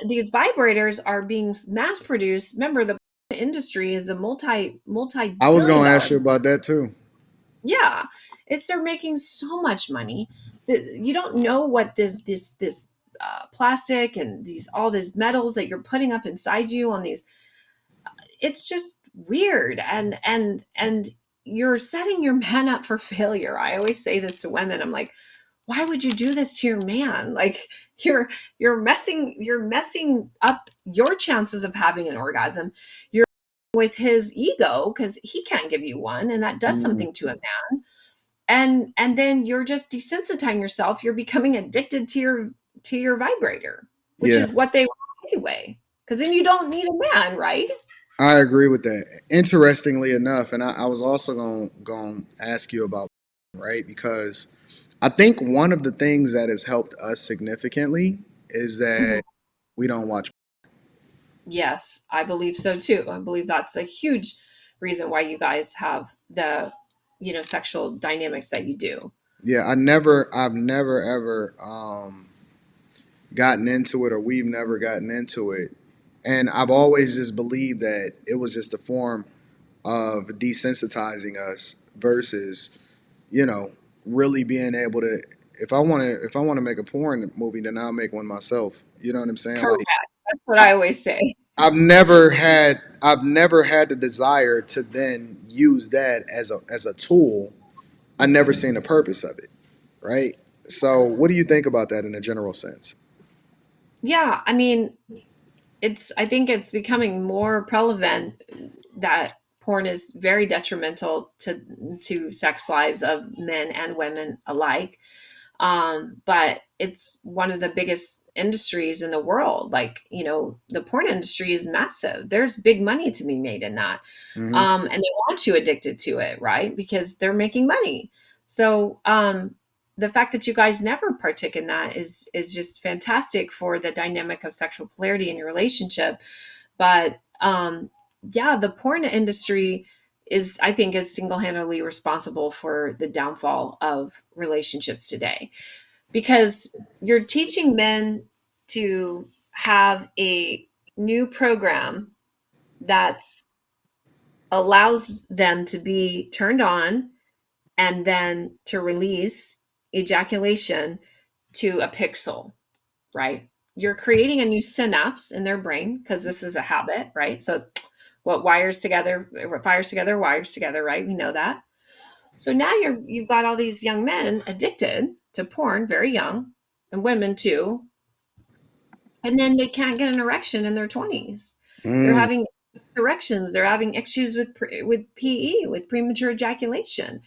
these vibrators are being mass produced. Remember, the industry is a multi I was billion gonna dollar. ask you about that too. Yeah, it's they're making so much money that you don't know what this plastic and these all these metals that you're putting up inside you on these. It's just weird, and you're setting your man up for failure. I always say this to women. I'm like, why would you do this to your man? Like you're messing up your chances of having an orgasm. You're with his ego because he can't give you one, and that does Mm, something to a man. And then you're just desensitizing yourself. You're becoming addicted to your vibrator, which yeah, is what they want anyway. Because then you don't need a man, right? I agree with that. Interestingly enough, and I was also going to ask you about, right, because I think one of the things that has helped us significantly is Mhm. that we don't watch. Yes, I believe so too. I believe that's a huge reason why you guys have the sexual dynamics that you do. Yeah, I've never ever gotten into it, or we've never gotten into it, and I've always just believed that it was just a form of desensitizing us versus, you know, really being able to. If I want to make a porn movie, then I'll make one myself. You know what I'm saying? Correct. Like That's what I always say. I've never had the desire to then use that as a tool. I never seen the purpose of it, right? So, what do you think about that in a general sense? Yeah, I mean, I think it's becoming more prevalent that porn is very detrimental to sex lives of men and women alike. But it's one of the biggest industries in the world. Like, the porn industry is massive. There's big money to be made in that. Hmm. And they want you addicted to it, right? Because they're making money. So, the fact that you guys never partake in that is just fantastic for the dynamic of sexual polarity in your relationship. But yeah, the porn industry I think is single-handedly responsible for the downfall of relationships today, because you're teaching men to have a new program that allows them to be turned on and then to release ejaculation to a pixel, right? You're creating a new synapse in their brain because this is a habit, right? So what fires together wires together, right? We know that. So now you've got all these young men addicted to porn, very young, and women too, and then they can't get an erection in their 20s. They're Mm. having erections. They're having issues with PE, with premature ejaculation.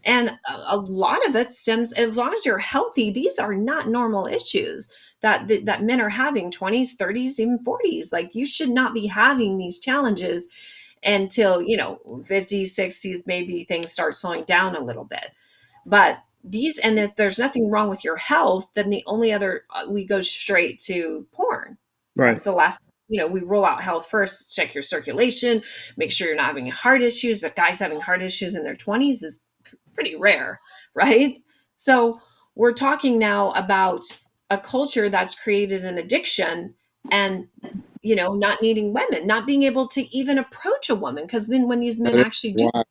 And a lot of it stems, as long as you're healthy, these are not normal issues that men are having, 20s, 30s, even 40s. Like, you should not be having these challenges until, 50s, 60s, maybe things start slowing down a little bit. But and if there's nothing wrong with your health, then the only other, we go straight to porn. Right. That's the last, we roll out health first, check your circulation, make sure you're not having heart issues. But guys having heart issues in their 20s is pretty rare, right? So we're talking now about a culture that's created an addiction, and not needing women, not being able to even approach a woman, because then when these men That is actually do, wild.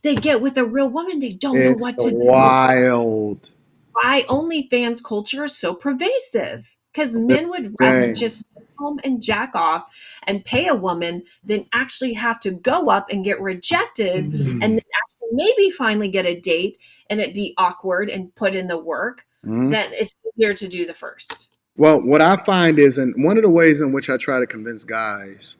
they get with a real woman, they don't know It's what to do. wild. Why OnlyFans culture is so pervasive, because men would rather Dang. just sit home and jack off and pay a woman than actually have to go up and get rejected, and then actually maybe finally get a date and it be awkward and put in the work. Mhm. That it's easier to do the first. Well, what I find is, and one of the ways in which I try to convince guys,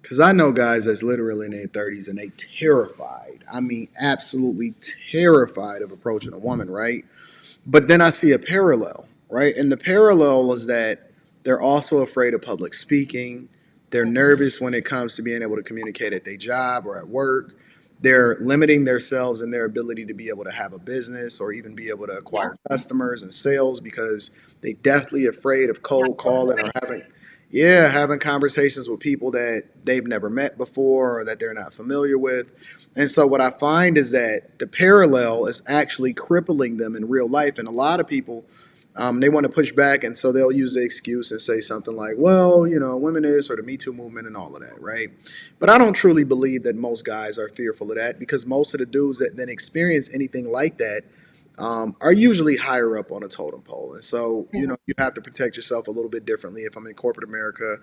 because I know guys that's literally in their 30s and they terrified. I mean, absolutely terrified of approaching a woman, right? But then I see a parallel, right? And the parallel is that they're also afraid of public speaking. They're nervous when it comes to being able to communicate at their job or at work. They're limiting themselves in their ability to be able to have a business or even be able to Yeah, acquire customers and sales because they deathly afraid of not cold your calling or voice. having conversations with people that they've never met before or that they're not familiar with. And so what I find is that the parallel is actually crippling them in real life. And a lot of people They want to push back, and so they'll use the excuse and say something like, "Well, women is or the Me Too movement and all of that, right?" But I don't truly believe that most guys are fearful of that because most of the dudes that then experience anything like that are usually higher up on a totem pole, and so Mhm. you have to protect yourself a little bit differently. If I'm in corporate America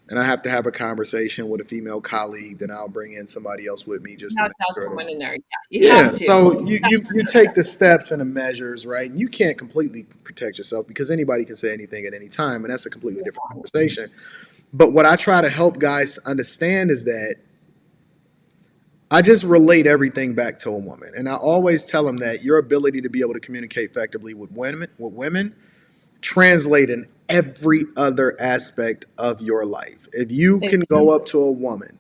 and I have to have a conversation with a female colleague, then I'll bring in somebody else with me just You to have make to have sure that someone in there. Yeah, you yeah, have to. so you take the steps and the measures, right? And you can't completely protect yourself because anybody can say anything at any time, and that's a completely different conversation. But what I try to help guys to understand is that I just relate everything back to a woman, and I always tell them that your ability to be able to communicate effectively with women translate in every other aspect of your life. If you It, can go up to a woman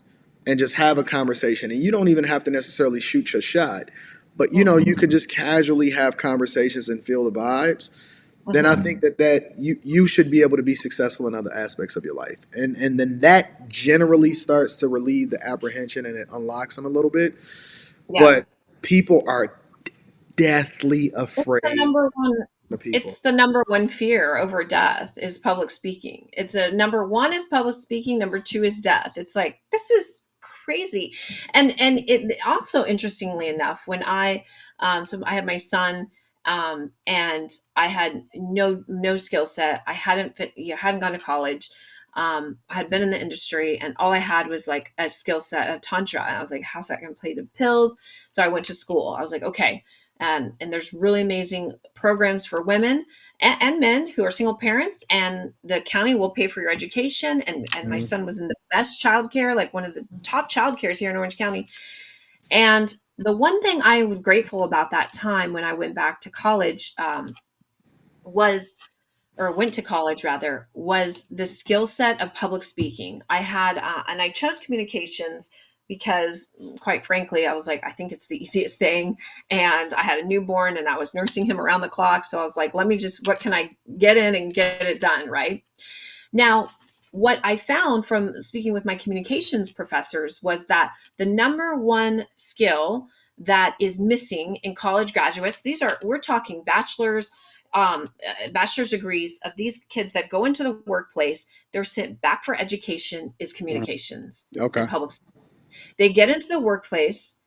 and just have a conversation, and you don't even have to necessarily shoot your shot, but you could just casually have conversations and feel the vibes, then I mhm. think that you should be able to be successful in other aspects of your life. And then that generally starts to relieve the apprehension and it unlocks them a little bit. But Yes. people are deathly It's the afraid number one of people. it's the number one fear over death is public speaking. It's a number one is public speaking, number two is death. It's like this is crazy. And it also interestingly enough, when so I had my son and I had no skill set. I hadn't gone to college. I had been in the industry and all I had was like a skill set of tantra. And I was like, how's that gonna pay the bills? So I went to school. I was like, okay, and there's really amazing programs for women and men who are single parents, and the county will pay for your education. And my Mhm. son was in the best childcare, like one of the top childcares here in Orange County. And the one thing I was grateful about that time when I went back to college was or went to college rather, was the skill set of public speaking. I had, and I chose communications because, quite frankly, I was like, I think it's the easiest thing. And I had a newborn and I was nursing him around the clock. So I was like, let me just, what can I get in and get it done? Right. Now, what I found from speaking with my communications professors was that the number one skill that is missing in college graduates, we're talking bachelor's degrees of these kids that go into the workplace, they're sent back for education is Mhm. communications Okay. and public speaking. They get into the workplace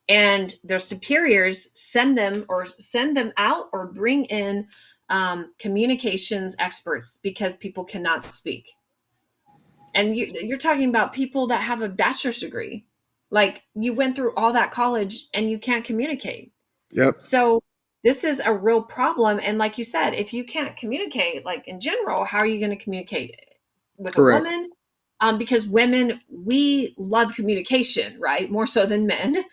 and their superiors send them out or bring in communications experts because people cannot speak. And you're talking about people that have a bachelor's degree. Like you went through all that college and you can't communicate. Yep. So this is a real problem. And like you said, if you can't communicate, like in general, how are you going to communicate with a Correct. woman? Because women, we love communication, right? More so than men.